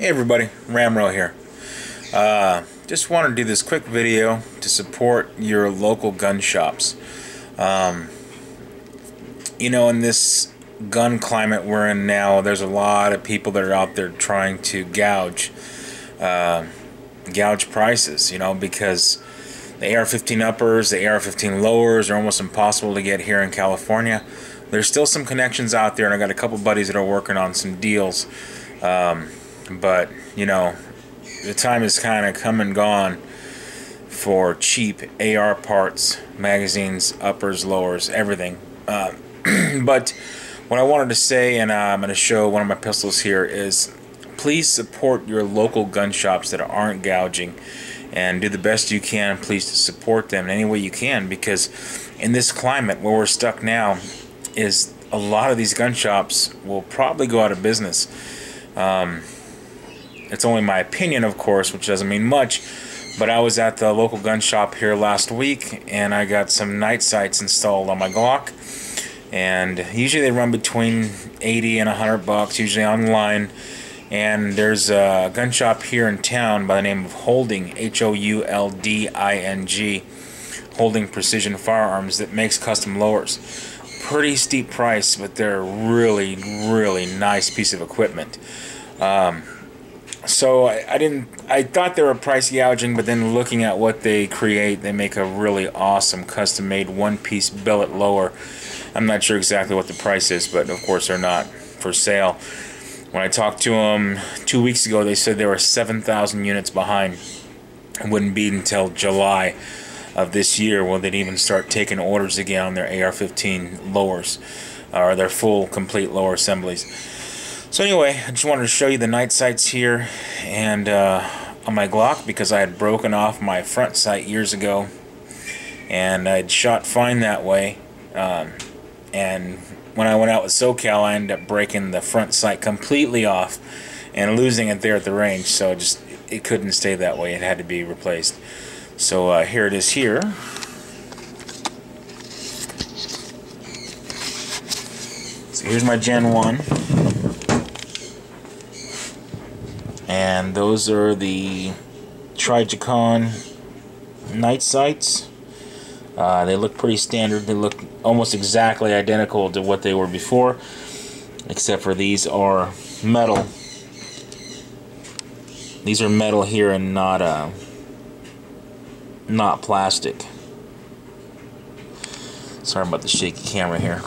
Hey everybody, Ramro here. Just want to do this quick video to support your local gun shops. In this gun climate we're in now, there's a lot of people that are out there trying to gouge prices, because the AR-15 uppers, the AR-15 lowers are almost impossible to get here in California. There's still some connections out there, and I got a couple buddies that are working on some deals. But the time is kind of come and gone for cheap AR parts, magazines, uppers, lowers, everything. But what I wanted to say, and I'm going to show one of my pistols here, is please support your local gun shops that aren't gouging, and do the best you can, please, to support them in any way you can, because in this climate where we're stuck now, is a lot of these gun shops will probably go out of business. It's only my opinion, of course, which doesn't mean much, but I was at the local gun shop here last week, and I got some night sights installed on my Glock, and usually they run between $80 and $100, usually online. And there's a gun shop here in town by the name of Houlding, H-O-U-L-D-I-N-G, Houlding Precision Firearms, that makes custom lowers. Pretty steep price, but they're a really, really nice piece of equipment. So I thought they were price gouging, but then looking at what they create, they make a really awesome custom-made one-piece billet lower. I'm not sure exactly what the price is, but of course they're not for sale. When I talked to them 2 weeks ago, they said they were 7,000 units behind. It wouldn't be until July of this year when they'd even start taking orders again on their AR-15 lowers, or their full, complete lower assemblies. So anyway, I just wanted to show you the night sights here, and on my Glock, because I had broken off my front sight years ago, and I'd shot fine that way. And when I went out with SoCal, I ended up breaking the front sight completely off and losing it there at the range. So it couldn't stay that way. It had to be replaced. So here it is here. So here's my Gen 1. And those are the Trijicon night sights. They look pretty standard. They look almost exactly identical to what they were before, except for these are metal. These are metal here and not plastic. Sorry about the shaky camera here.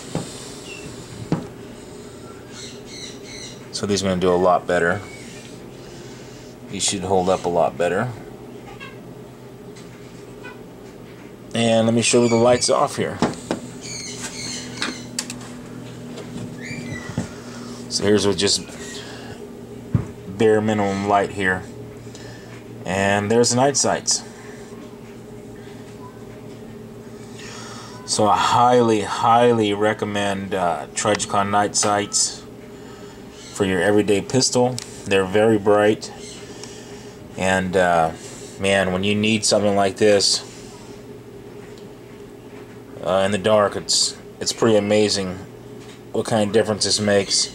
So these are going to do a lot better. These should hold up a lot better. And let me show you the lights off here. So here's with just bare minimum light here. And there's the night sights. So I highly, highly recommend Trijicon night sights for your everyday pistol. They're very bright. And man, when you need something like this in the dark, it's pretty amazing what kind of difference this makes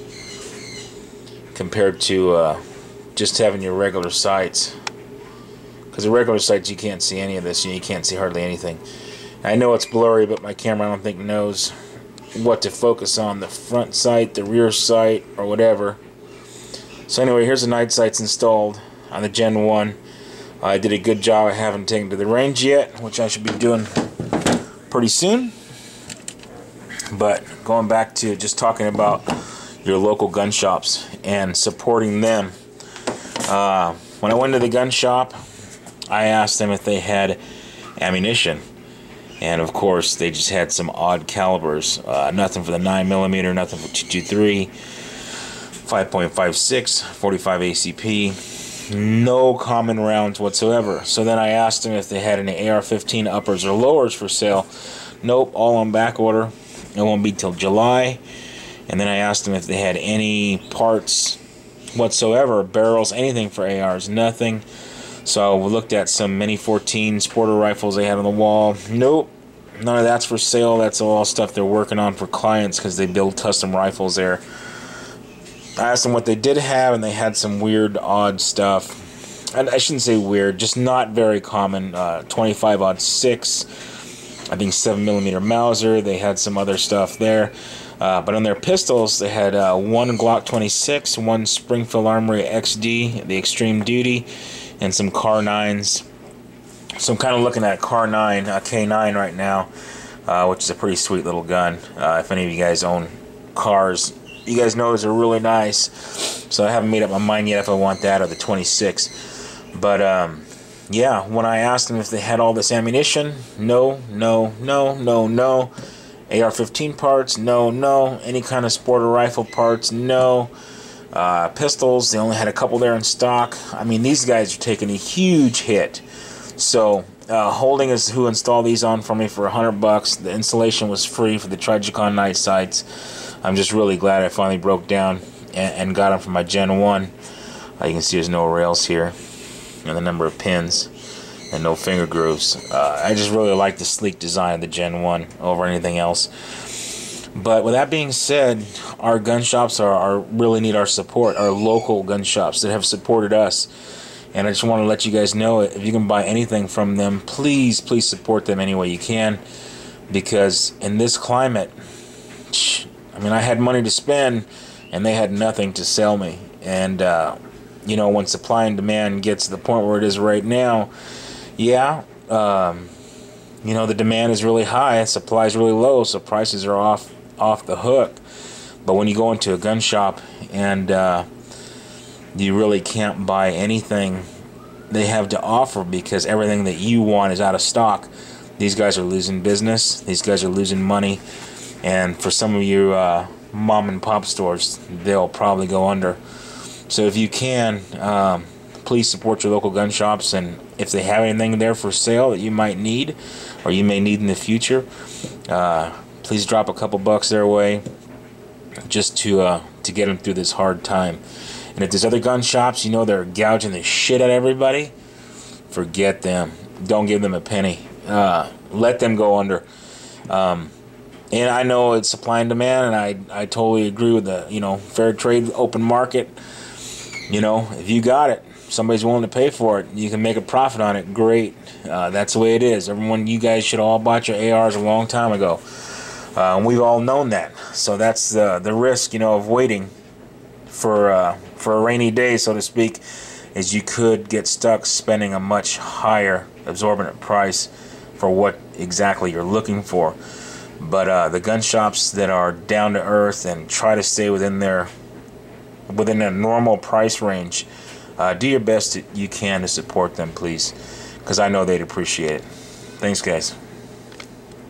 compared to just having your regular sights. Because the regular sights, you can't see any of this. You can't see hardly anything. I know it's blurry, but my camera, I don't think, knows what to focus on, the front sight, the rear sight, or whatever. So anyway, here's the night sights installed on the Gen 1. I did a good job. I haven't taken to the range yet, which I should be doing pretty soon. But going back to just talking about your local gun shops and supporting them. When I went to the gun shop, I asked them if they had ammunition. And of course, they just had some odd calibers. Nothing for the 9mm, nothing for 223, 5.56, 45 ACP. No common rounds whatsoever. So then I asked them if they had any AR-15 uppers or lowers for sale. Nope, all on back order. It won't be till July. And then I asked them if they had any parts whatsoever, barrels, anything for ARs. Nothing. So we looked at some Mini 14 sporter rifles they had on the wall. Nope, none of that's for sale. That's all stuff they're working on for clients because they build custom rifles there. I asked them what they did have, and they had some weird, odd stuff. And I shouldn't say weird, just not very common. 25-06, I think 7mm Mauser. They had some other stuff there. But on their pistols, they had one Glock 26, one Springfield Armory XD, the Extreme Duty, and some Car 9s. So I'm kind of looking at a Car 9, a K9 right now, which is a pretty sweet little gun. If any of you guys own cars, you guys know those are really nice. So I haven't made up my mind yet if I want that or the 26. But yeah, when I asked them if they had all this ammunition, no, no, no, no, no. AR-15 parts, no, no. Any kind of sporter rifle parts, no. Pistols, they only had a couple there in stock. I mean, these guys are taking a huge hit. So Houlding is who installed these on for me for $100. The installation was free for the Trijicon night sights. I'm just really glad I finally broke down and got them for my Gen 1. You can see there's no rails here, and the number of pins, and no finger grooves. I just really like the sleek design of the Gen 1 over anything else. But with that being said, our gun shops really need our support, our local gun shops that have supported us. And I just want to let you guys know, if you can buy anything from them, please, please support them any way you can. Because in this climate, I mean, I had money to spend, and they had nothing to sell me. And, you know, when supply and demand gets to the point where it is right now, yeah, you know, the demand is really high, supply is really low, so prices are off the hook. But when you go into a gun shop and you really can't buy anything they have to offer because everything that you want is out of stock, these guys are losing business, these guys are losing money, and for some of you mom and pop stores, they'll probably go under. So if you can, please support your local gun shops, and if they have anything there for sale that you might need or you may need in the future, please drop a couple bucks their way just to get them through this hard time. And if there's other gun shops, you know, they're gouging the shit out of everybody, forget them. Don't give them a penny. Let them go under. And I know it's supply and demand, and I totally agree with the, you know, fair trade, open market. You know, if you got it, somebody's willing to pay for it, you can make a profit on it, great. That's the way it is. Everyone, you guys should all bought your ARs a long time ago. We've all known that. So that's the risk, you know, of waiting for a rainy day, so to speak, is you could get stuck spending a much higher exorbitant price for what exactly you're looking for. But the gun shops that are down to earth and try to stay within a normal price range, do your best that you can to support them, please, because I know they'd appreciate it. Thanks, guys.